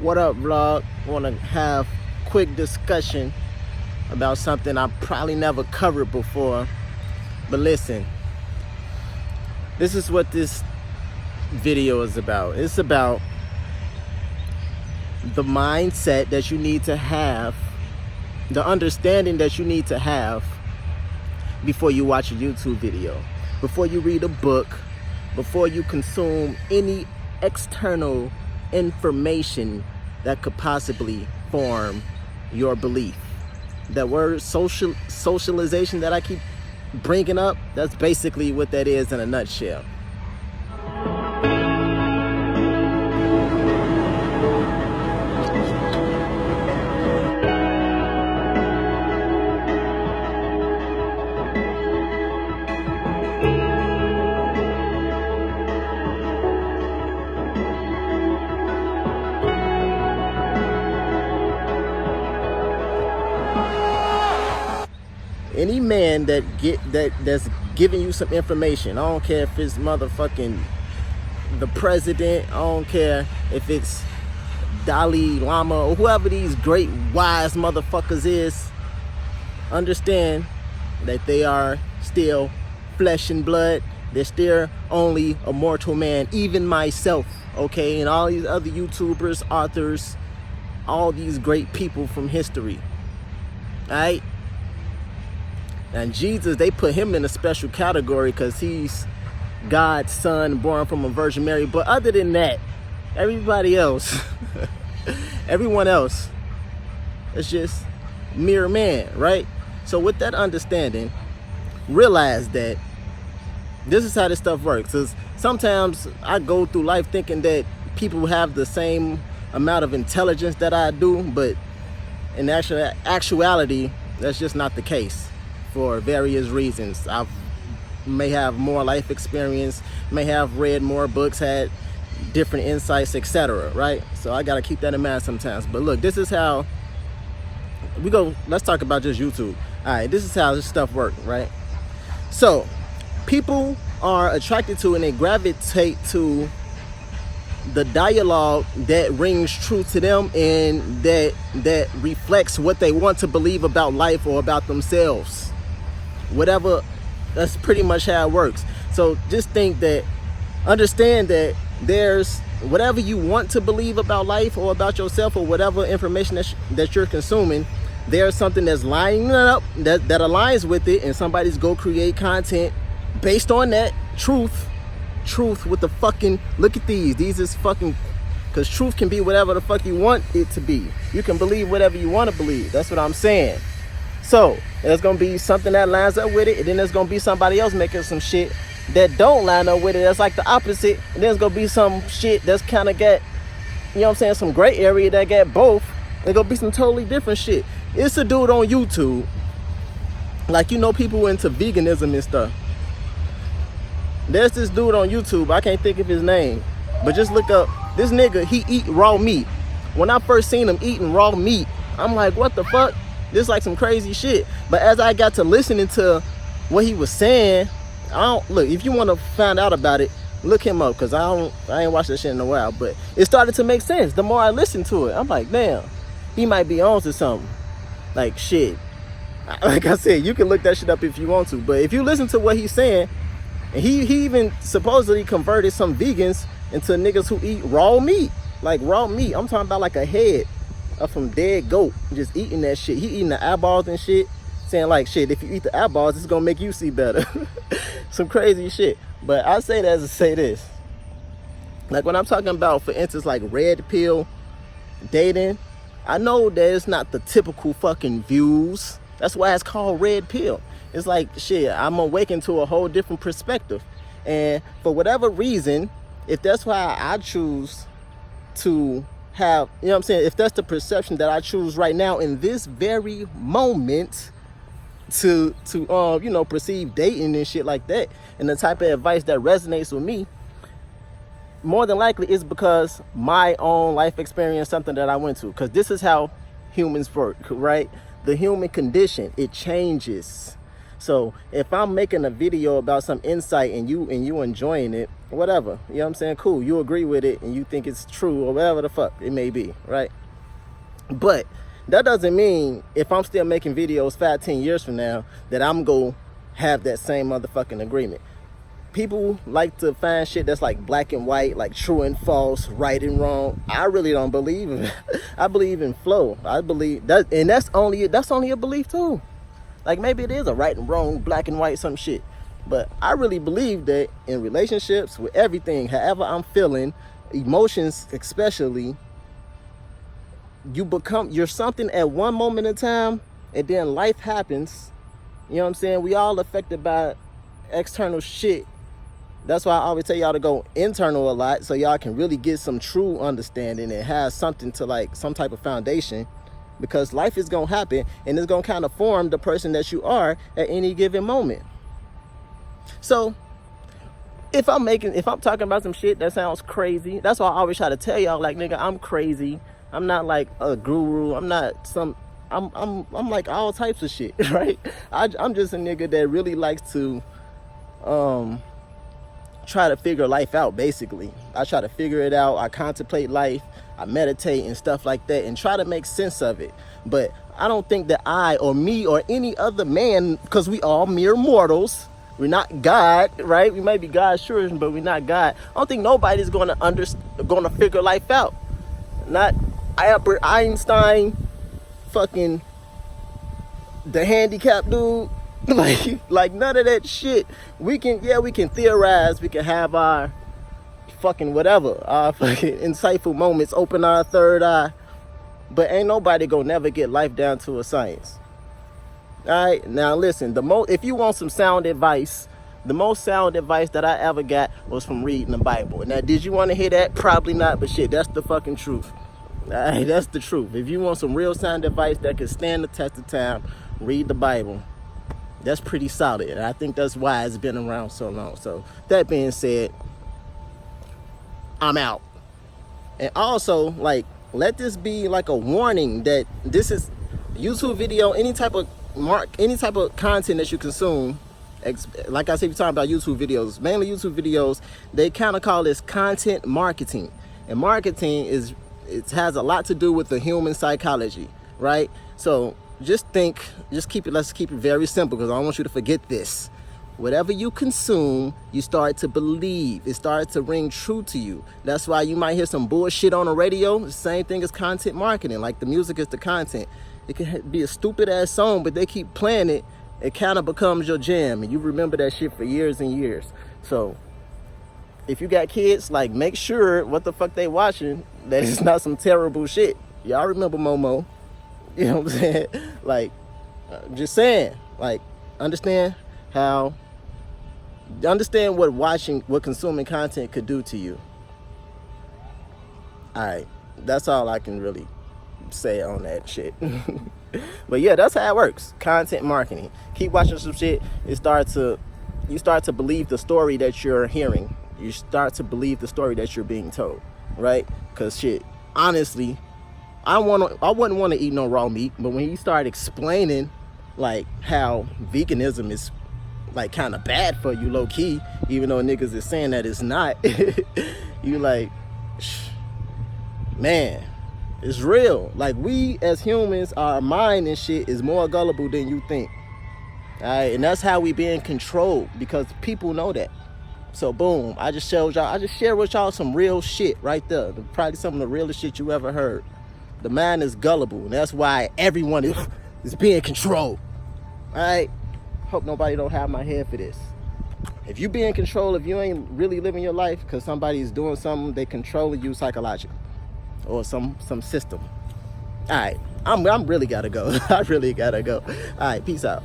What up, vlog? Want to have quick discussion about something I probably never covered before. But listen, this is what this video is about. It's about the mindset that you need to have, the understanding that you need to have before you watch a YouTube video, before you read a book, before you consume any external information that could possibly form your belief. That word socialization that I keep bringing up, that's basically what that is in a nutshell. Any man that's giving you some information, I don't care if it's motherfucking the president, I don't care if it's Dalai Lama or whoever these great wise motherfuckers is, understand that they are still flesh and blood. They're still only a mortal man, even myself, okay? And all these other YouTubers, authors, all these great people from history, all right? And Jesus, they put him in a special category because he's God's son, born from a Virgin Mary. But other than that, everybody else, everyone else, it's just mere man, right? So with that understanding, realize that this is how this stuff works. Because sometimes I go through life thinking that people have the same amount of intelligence that I do, but in actuality, that's just not the case. For various reasons. I may have more life experience, may have read more books, had different insights, etc. Right? So I gotta keep that in mind sometimes. But look, this is how we go. Let's talk about just YouTube. All right, this is how this stuff works, right? So people are attracted to and they gravitate to the dialogue that rings true to them and that reflects what they want to believe about life or about themselves. Whatever, that's pretty much how it works. So just understand that there's whatever you want to believe about life or about yourself or whatever information that you're consuming, there's something that's lining up that aligns with it, and somebody's go create content based on that truth with the fucking, look at these is fucking, because truth can be whatever the fuck you want it to be. You can believe whatever you want to believe. That's what I'm saying. So there's gonna be something that lines up with it, and then there's gonna be somebody else making some shit that don't line up with it, that's like the opposite. And there's gonna be some shit that's kind of got, you know what I'm saying, some gray area that got both. There's gonna be some totally different shit. It's a dude on YouTube, like, you know, people into veganism and stuff. There's this dude on YouTube, I can't think of his name, but just look up this nigga. He eat raw meat. When I first seen him eating raw meat, I'm like, what the fuck? This is like some crazy shit. But as I got to listening to what he was saying, look, if you want to find out about it, look him up, because I ain't watched that shit in a while. But it started to make sense the more I listened to it. I'm like, damn, he might be on to something. Like, shit, like I said, you can look that shit up if you want to, but if you listen to what he's saying, and he even supposedly converted some vegans into niggas who eat raw meat. Like raw meat, I'm talking about like a head of some dead goat, just eating that shit. He eating the eyeballs and shit, saying like, shit, if you eat the eyeballs, it's gonna make you see better. Some crazy shit. But I say that to say this, like when I'm talking about, for instance, like red pill dating, I know that it's not the typical fucking views. That's why it's called red pill. It's like, shit, I'm awakened to a whole different perspective. And for whatever reason, if that's why I choose to have, you know what I'm saying, if that's the perception that I choose right now in this very moment to you know, perceive dating and shit like that, and the type of advice that resonates with me, more than likely it's because my own life experience, something that I went to. Because this is how humans work, right? The human condition, it changes. So if I'm making a video about some insight and you enjoying it, whatever. You know what I'm saying? Cool. You agree with it and you think it's true or whatever the fuck it may be, right? But that doesn't mean if I'm still making videos 5-10 years from now that I'm going to have that same motherfucking agreement. People like to find shit that's like black and white, like true and false, right and wrong. I really don't believe in it. I believe in flow. I believe that, and that's only a belief too. Like maybe it is a right and wrong, black and white, some shit. But I really believe that in relationships, with everything, however I'm feeling, emotions especially, you're something at one moment in time, and then life happens. You know what I'm saying? We all affected by external shit. That's why I always tell y'all to go internal a lot, so y'all can really get some true understanding and have something to, like, some type of foundation, because life is gonna happen and it's gonna kind of form the person that you are at any given moment. So if I'm talking about some shit that sounds crazy, that's why I always try to tell y'all, like, nigga, I'm crazy. I'm not like a guru. I'm not some, I'm like all types of shit, right? I'm just a nigga that really likes to try to figure life out. Basically, I try to figure it out. I contemplate life, I meditate and stuff like that, and try to make sense of it. But I don't think that I or me or any other man, because we all mere mortals, we're not God, right? We might be God's children, but we're not God. I don't think nobody's gonna figure life out. Not Albert Einstein, fucking the handicapped dude. like none of that shit. We can theorize, we can have our fucking whatever, our fucking insightful moments, open our third eye, but ain't nobody gonna never get life down to a science. All right, now listen, if you want some sound advice, the most sound advice that I ever got was from reading the Bible. Now, did you want to hear that? Probably not, but shit, that's the fucking truth. All right, that's the truth. If you want some real sound advice that can stand the test of time, read the Bible. That's pretty solid, and I think that's why it's been around so long. So that being said, I'm out. And also, like, let this be like a warning that this is YouTube video, any type of content that you consume. Like I said, we're talking about YouTube videos, mainly YouTube videos. They kind of call this content marketing, and marketing has a lot to do with the human psychology, right? So let's keep it very simple, because I don't want you to forget this. Whatever you consume, you start to believe. It starts to ring true to you. That's why you might hear some bullshit on the radio. The same thing as content marketing. Like, the music is the content. It can be a stupid ass song, but they keep playing it. It kind of becomes your jam, and you remember that shit for years and years. So if you got kids, like, make sure what the fuck they watching, that it's not some terrible shit. Y'all remember Momo? You know what I'm saying? Like, just saying, like, understand what consuming content could do to you. All right, that's all I can really say on that shit. But yeah, that's how it works. Content marketing. Keep watching some shit. You start to believe the story that you're hearing. You start to believe the story that you're being told, right? Because shit, honestly, I wouldn't want to eat no raw meat, but when you start explaining like how veganism is like kind of bad for you, low key, even though niggas is saying that it's not, you like, man, it's real. Like, we as humans, our mind and shit is more gullible than you think. All right, and that's how we being controlled, because people know that. So boom, I just shared with y'all some real shit right there. Probably some of the realest shit you ever heard. The mind is gullible, and that's why everyone is being controlled. All right, hope nobody don't have my head for this. If you be in control, if you ain't really living your life because somebody's doing something, they controlling you psychologically, or some system. All right, I'm really gotta go. I really gotta go. All right, peace out.